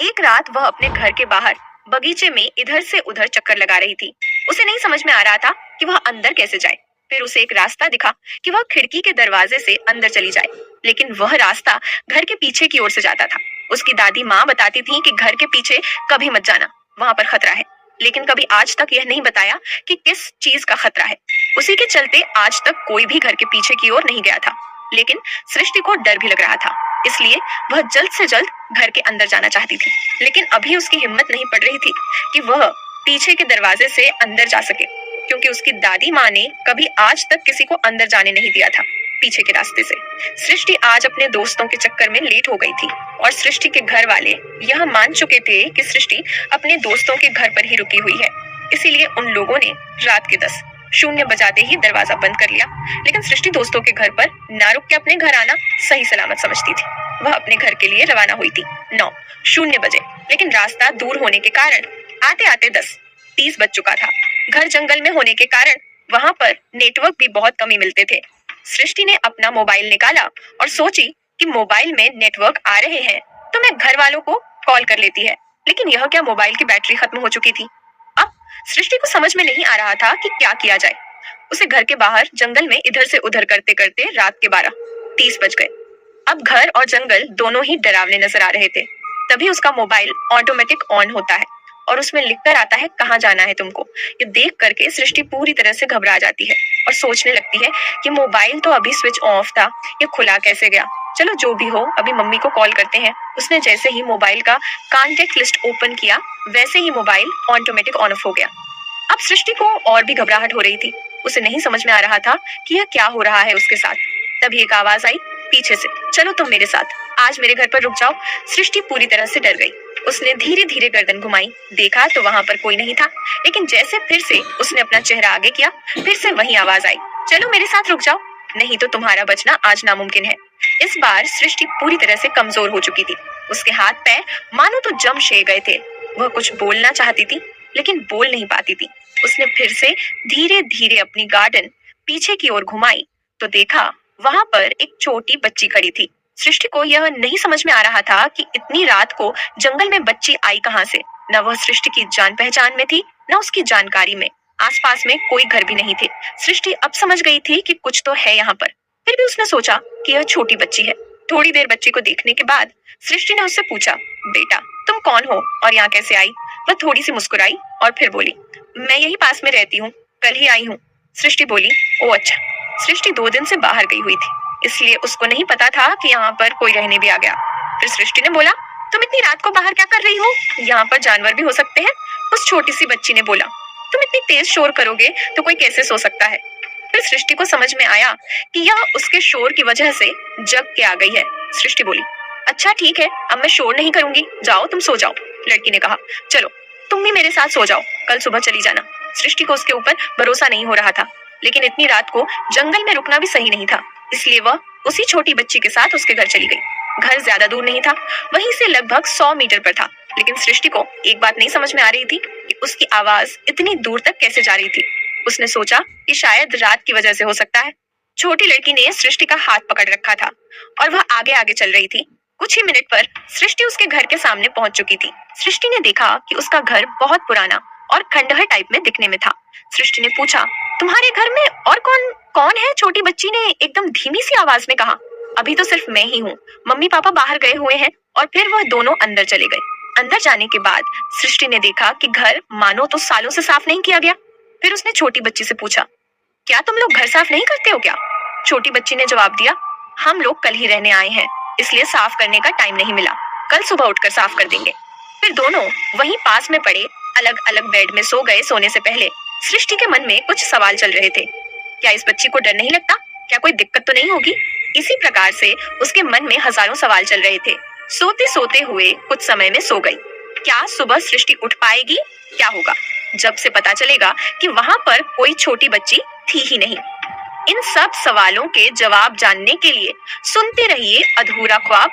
एक रात वह अपने घर के बाहर बगीचे में इधर से उधर चक्कर लगा रही थी। उसे नहीं समझ में आ रहा था कि वह अंदर कैसे जाए। फिर उसे एक रास्ता दिखा कि वह खिड़की के दरवाजे से अंदर चली जाए, लेकिन वह रास्ता घर के पीछे की ओर से जाता था। उसकी दादी माँ बताती थी कि घर के पीछे कभी मत जाना, वहां पर खतरा है, लेकिन कभी आज तक यह नहीं बताया कि किस चीज का खतरा है। उसी के चलते आज तक कोई भी घर के पीछे की ओर नहीं गया था, लेकिन सृष्टि को डर भी लग रहा था, इसलिए वह जल्द से जल्द घर के अंदर जाना चाहती थी। लेकिन अभी उसकी हिम्मत नहीं पड़ रही थी कि वह पीछे के दरवाजे से अंदर जा सके, क्योंकि उसकी दादी माँ ने कभी आज तक किसी को अंदर जाने नहीं दिया था पीछे के रास्ते से। सृष्टि आज अपने दोस्तों के चक्कर में लेट हो गई थी और सृष्टि के घर वाले यह मान चुके थे कि सृष्टि अपने दोस्तों के घर पर ही रुकी हुई है। इसीलिए उन लोगों ने रात के 10:00 बजाते ही दरवाजा बंद कर लिया। लेकिन सृष्टि दोस्तों के घर पर ना रुक के अपने घर आना सही सलामत समझती थी। वह अपने घर के लिए रवाना हुई थी 9:00 बजे, लेकिन रास्ता दूर होने के कारण आते आते 10:30 बज चुका था। घर जंगल में होने के कारण वहां पर नेटवर्क भी बहुत कम ही मिलते थे। सृष्टि ने अपना मोबाइल निकाला और सोची कि मोबाइल में नेटवर्क आ रहे हैं तो मैं घर वालों को कॉल कर लेती है। लेकिन यह क्या, मोबाइल की बैटरी खत्म हो चुकी थी। अब सृष्टि को समझ में नहीं आ रहा था कि क्या किया जाए। उसे घर के बाहर जंगल में इधर से उधर करते करते रात के 12:30 बज गए। अब घर और जंगल दोनों ही डरावने नजर आ रहे थे। तभी उसका मोबाइल ऑटोमेटिक ऑन होता है और उसमें लिखकर आता है कहाँ जाना है तुमको। ये देख करके सृष्टि पूरी तरह से घबरा जाती है और सोचने लगती है कि मोबाइल तो अभी स्विच ऑफ था, ये खुला कैसे गया। चलो जो भी हो, अभी मम्मी को कॉल करते हैं। उसने जैसे ही मोबाइल का कॉन्टेक्ट लिस्ट ओपन किया, वैसे ही मोबाइल ऑटोमेटिक ऑन ऑफ हो गया। अब सृष्टि को और भी घबराहट हो रही थी। उसे नहीं समझ में आ रहा था कि यह क्या हो रहा है उसके साथ। तभी एक आवाज आई पीछे से, चलो तुम मेरे साथ, आज मेरे घर पर रुक जाओ। सृष्टि पूरी तरह से डर गई। उसने धीरे धीरे गर्दन घुमाई, देखा तो वहां पर कोई नहीं था। लेकिन जैसे फिर से उसने अपना चेहरा आगे किया, फिर से वही आवाज आई, चलो मेरे साथ रुक जाओ, नहीं तो तुम्हारा बचना आज नामुमकिन है। इस बार सृष्टि पूरी तरह से कमजोर हो चुकी थी। उसके हाथ पैर मानो तो जम से गए थे। वह कुछ बोलना चाहती थी, लेकिन बोल नहीं पाती थी। उसने फिर से धीरे धीरे अपनी गार्डन पीछे की ओर घुमाई तो देखा वहां पर एक छोटी बच्ची खड़ी थी। सृष्टि को यह नहीं समझ में आ रहा था कि इतनी रात को जंगल में बच्ची आई कहां से। न वह सृष्टि की जान पहचान में थी, न उसकी जानकारी में। आसपास में कोई घर भी नहीं थे। सृष्टि अब समझ गई थी कि कुछ तो है यहाँ पर। फिर भी उसने सोचा कि यह छोटी बच्ची है। थोड़ी देर बच्ची को देखने के बाद सृष्टि ने उससे पूछा, बेटा तुम कौन हो और यहाँ कैसे आई। वह थोड़ी सी मुस्कुराई और फिर बोली, मैं यही पास में रहती हूँ, कल ही आई हूँ। सृष्टि बोली, ओ अच्छा। सृष्टि 2 दिन से बाहर गई हुई थी, इसलिए उसको नहीं पता था कि यहाँ पर कोई रहने भी आ गया। फिर सृष्टि ने बोला, तुम इतनी रात को बाहर क्या कर रही हो, यहाँ पर जानवर भी हो सकते हैं। उस छोटी सी बच्ची ने बोला, तुम इतनी तेज शोर करोगे तो कोई कैसे सो सकता है। फिर सृष्टि को समझ में आया कि यह उसके शोर की वजह से जग के आ गई है। सृष्टि बोली, अच्छा ठीक है, अब मैं शोर नहीं करूंगी, जाओ तुम सो जाओ। लड़की ने कहा, चलो तुम भी मेरे साथ सो जाओ, कल सुबह चली जाना। सृष्टि को उसके ऊपर भरोसा नहीं हो रहा था, लेकिन इतनी रात को जंगल में रुकना भी सही नहीं था, इसलिए वह उसी छोटी बच्ची के साथ उसके घर चली गई। घर ज्यादा दूर नहीं था, वहीं से लगभग 100 मीटर पर था। लेकिन सृष्टि को एक बात नहीं समझ में आ रही थी कि उसकी आवाज इतनी दूर तक कैसे जा रही थी। उसने सोचा कि शायद रात की वजह से हो सकता है। छोटी लड़की ने सृष्टि का हाथ पकड़ रखा था और वह आगे आगे चल रही थी। कुछ ही मिनट पर सृष्टि उसके घर के सामने पहुंच चुकी थी। सृष्टि ने देखा कि उसका घर बहुत पुराना और खंडहर टाइप में दिखने में था। सृष्टि ने पूछा, तुम्हारे घर में और कौन कौन है। छोटी बच्ची ने एकदम धीमी सी आवाज में कहा, अभी तो सिर्फ मैं ही हूँ, मम्मी पापा बाहर गए हुए हैं। और फिर वह दोनों अंदर चले गए। अंदर जाने के बाद सृष्टि ने देखा कि घर मानो तो सालों से साफ नहीं किया गया। फिर उसने छोटी बच्ची से पूछा, क्या तुम लोग घर साफ नहीं करते हो क्या। छोटी बच्ची ने जवाब दिया, हम लोग कल ही रहने आए हैं, इसलिए साफ करने का टाइम नहीं मिला, कल सुबह उठकर साफ कर देंगे। फिर दोनों वहीं पास में पड़े अलग अलग बेड में सो गए। सोने से पहले सृष्टि के मन में कुछ सवाल चल रहे थे। क्या इस बच्ची को डर नहीं लगता, क्या कोई दिक्कत तो नहीं होगी। इसी प्रकार से उसके मन में हजारों सवाल चल रहे थे। सोते सोते हुए कुछ समय में सो गई। क्या सुबह सृष्टि उठ पाएगी, क्या होगा जब से पता चलेगा कि वहां पर कोई छोटी बच्ची थी ही नहीं। इन सब सवालों के जवाब जानने के लिए सुनते रहिए अधूरा ख्वाब।